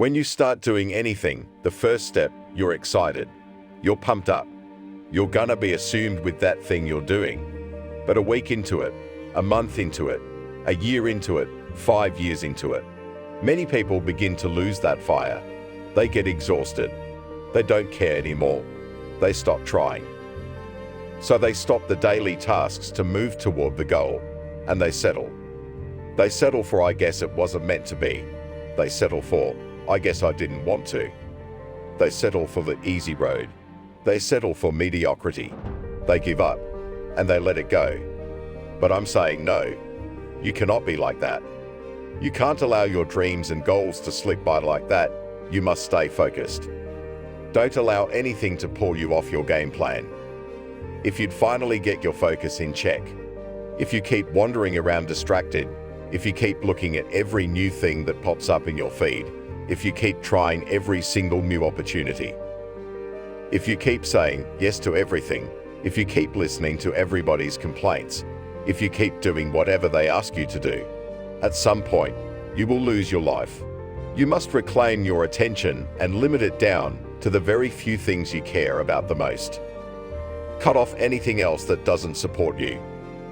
When you start doing anything, the first step, you're excited. You're pumped up. You're gonna be assumed with that thing you're doing. But a week into it, a month into it, a year into it, 5 years into it, many people begin to lose that fire. They get exhausted. They don't care anymore. They stop trying. So they stop the daily tasks to move toward the goal, and they settle. They settle for, I guess it wasn't meant to be. They settle for, I guess I didn't want to. They settle for the easy road. They settle for mediocrity. They give up, and they let it go. But I'm saying no. You cannot be like that. You can't allow your dreams and goals to slip by like that. You must stay focused. Don't allow anything to pull you off your game plan. If you'd finally get your focus in check, if you keep wandering around distracted, if you keep looking at every new thing that pops up in your feed, if you keep trying every single new opportunity, if you keep saying yes to everything, if you keep listening to everybody's complaints, if you keep doing whatever they ask you to do, at some point, you will lose your life. You must reclaim your attention and limit it down to the very few things you care about the most. Cut off anything else that doesn't support you.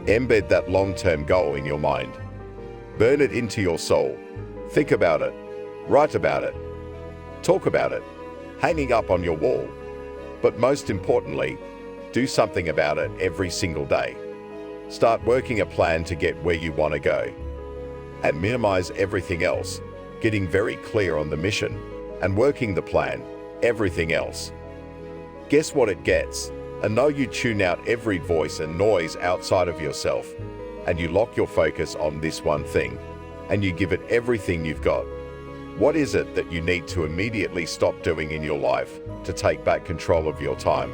Embed that long-term goal in your mind. Burn it into your soul. Think about it. Write about it. Talk about it. Hanging up on your wall. But most importantly, do something about it every single day. Start working a plan to get where you want to go. And minimize everything else, getting very clear on the mission and working the plan, everything else. Guess what it gets? And know you tune out every voice and noise outside of yourself, and you lock your focus on this one thing, and you give it everything you've got. What is it that you need to immediately stop doing in your life to take back control of your time?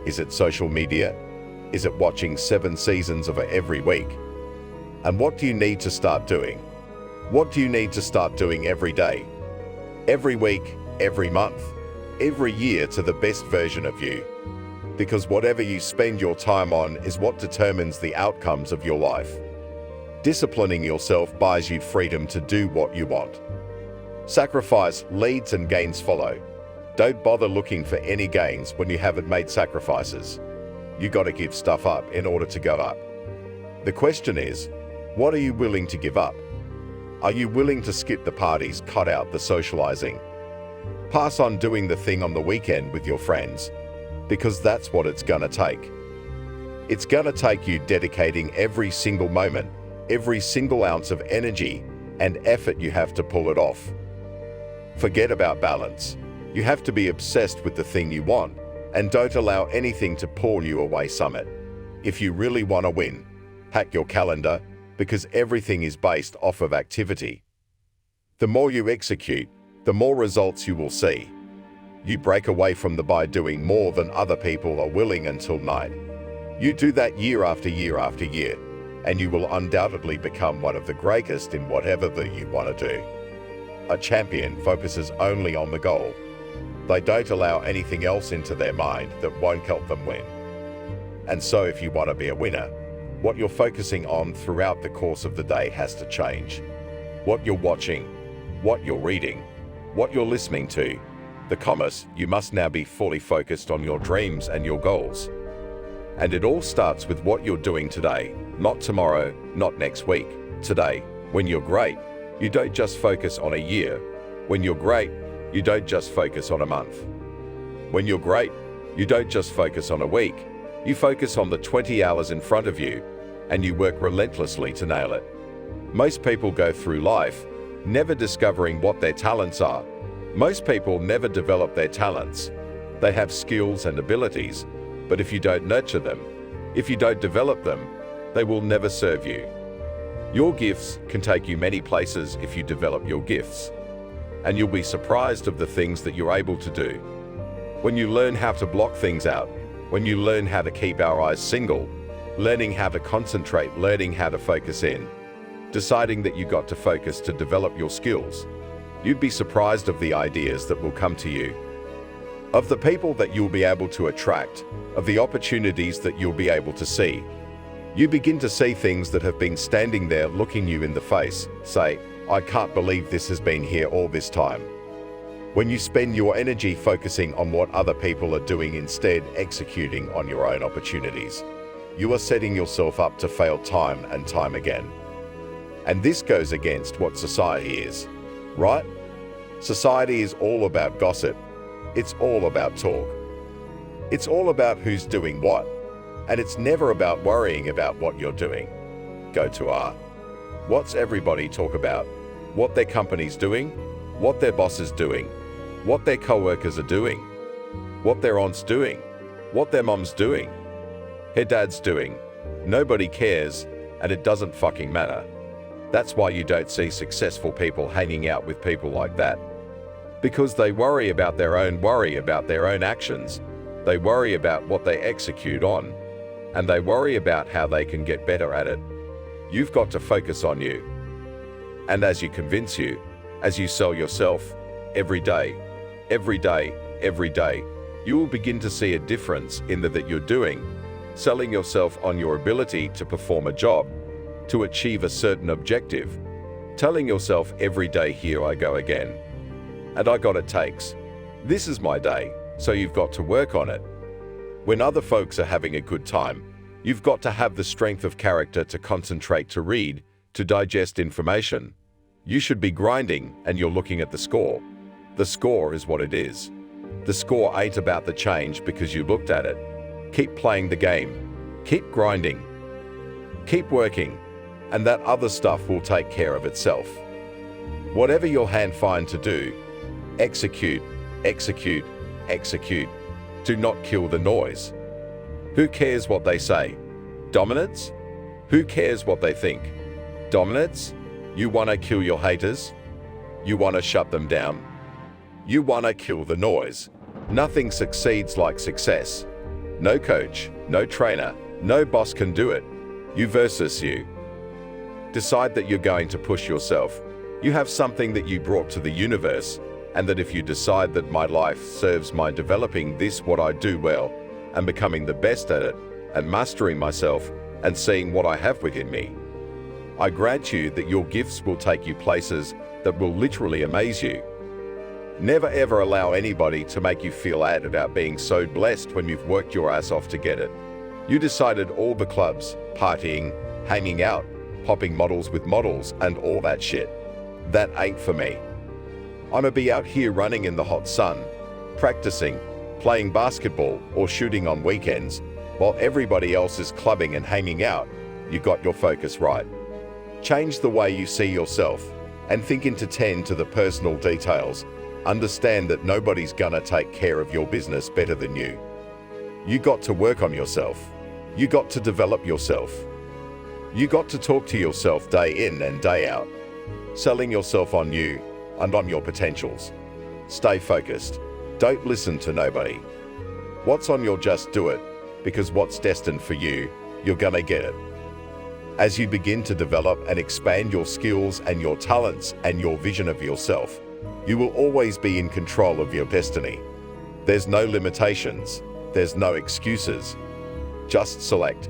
Is it social media? Is it watching 7 seasons of it every week? And what do you need to start doing? What do you need to start doing every day? Every week, every month, every year to the best version of you. Because whatever you spend your time on is what determines the outcomes of your life. Disciplining yourself buys you freedom to do what you want. Sacrifice leads and gains follow. Don't bother looking for any gains when you haven't made sacrifices. You gotta give stuff up in order to go up. The question is, what are you willing to give up? Are you willing to skip the parties, cut out the socializing? Pass on doing the thing on the weekend with your friends, because that's what it's gonna take. It's gonna take you dedicating every single moment, every single ounce of energy and effort you have to pull it off. Forget about balance. You have to be obsessed with the thing you want, and don't allow anything to pull you away from it. If you really want to win, hack your calendar, because everything is based off of activity. The more you execute, the more results you will see. You break away from the by doing more than other people are willing until night. You do that year after year after year, and you will undoubtedly become one of the greatest in whatever that you want to do. A champion focuses only on the goal. They don't allow anything else into their mind that won't help them win. And so if you want to be a winner, what you're focusing on throughout the course of the day has to change. What you're watching, what you're reading, what you're listening to, the commerce, you must now be fully focused on your dreams and your goals. And it all starts with what you're doing today, not tomorrow, not next week, today. When you're great, you don't just focus on a year. When you're great, you don't just focus on a month. When you're great, you don't just focus on a week. You focus on the 20 hours in front of you, and you work relentlessly to nail it. Most people go through life never discovering what their talents are. Most people never develop their talents. They have skills and abilities, but if you don't nurture them, if you don't develop them, they will never serve you. Your gifts can take you many places if you develop your gifts, and you'll be surprised of the things that you're able to do. When you learn how to block things out, when you learn how to keep our eyes single, learning how to concentrate, learning how to focus in, deciding that you got to focus to develop your skills, you'd be surprised of the ideas that will come to you, of the people that you'll be able to attract, of the opportunities that you'll be able to see. You begin to see things that have been standing there looking you in the face. Say, I can't believe this has been here all this time. When you spend your energy focusing on what other people are doing instead executing on your own opportunities, you are setting yourself up to fail time and time again. And this goes against what society is, right? Society is all about gossip. It's all about talk. It's all about who's doing what. And it's never about worrying about what you're doing. Go to R. What's everybody talk about? What their company's doing? What their boss is doing? What their co-workers are doing? What their aunt's doing? What their mom's doing? Her dad's doing. Nobody cares, and it doesn't fucking matter. That's why you don't see successful people hanging out with people like that. Because they worry about their own actions. They worry about what they execute on, and they worry about how they can get better at it. You've got to focus on you. And as you convince you, as you sell yourself, every day, you will begin to see a difference in that you're doing, selling yourself on your ability to perform a job, to achieve a certain objective, telling yourself every day, here I go again. And I got it takes. This is my day, so you've got to work on it. When other folks are having a good time, you've got to have the strength of character to concentrate, to read, to digest information. You should be grinding and you're looking at the score. The score is what it is. The score ain't about the change because you looked at it. Keep playing the game. Keep grinding. Keep working. And that other stuff will take care of itself. Whatever your hand find to do, execute, execute, execute. Do not kill the noise. Who cares what they say? Dominance? Who cares what they think? Dominance? You want to kill your haters? You want to shut them down? You want to kill the noise. Nothing succeeds like success. No coach, no trainer, no boss can do it. You versus you. Decide that you're going to push yourself. You have something that you brought to the universe, and that if you decide that my life serves my developing this, what I do well, and becoming the best at it, and mastering myself, and seeing what I have within me, I grant you that your gifts will take you places that will literally amaze you. Never ever allow anybody to make you feel bad about being so blessed when you've worked your ass off to get it. You decided all the clubs, partying, hanging out, popping models with models, and all that shit. That ain't for me. I'ma be out here running in the hot sun, practicing, playing basketball, or shooting on weekends, while everybody else is clubbing and hanging out. You got your focus right. Change the way you see yourself, and think into 10 to the personal details. Understand that nobody's gonna take care of your business better than you. You got to work on yourself. You got to develop yourself. You got to talk to yourself day in and day out, selling yourself on you and on your potentials. Stay focused. Don't listen to nobody. What's on your just do it, because what's destined for you, you're gonna get it. As you begin to develop and expand your skills and your talents and your vision of yourself, you will always be in control of your destiny. There's no limitations. There's no excuses. Just select.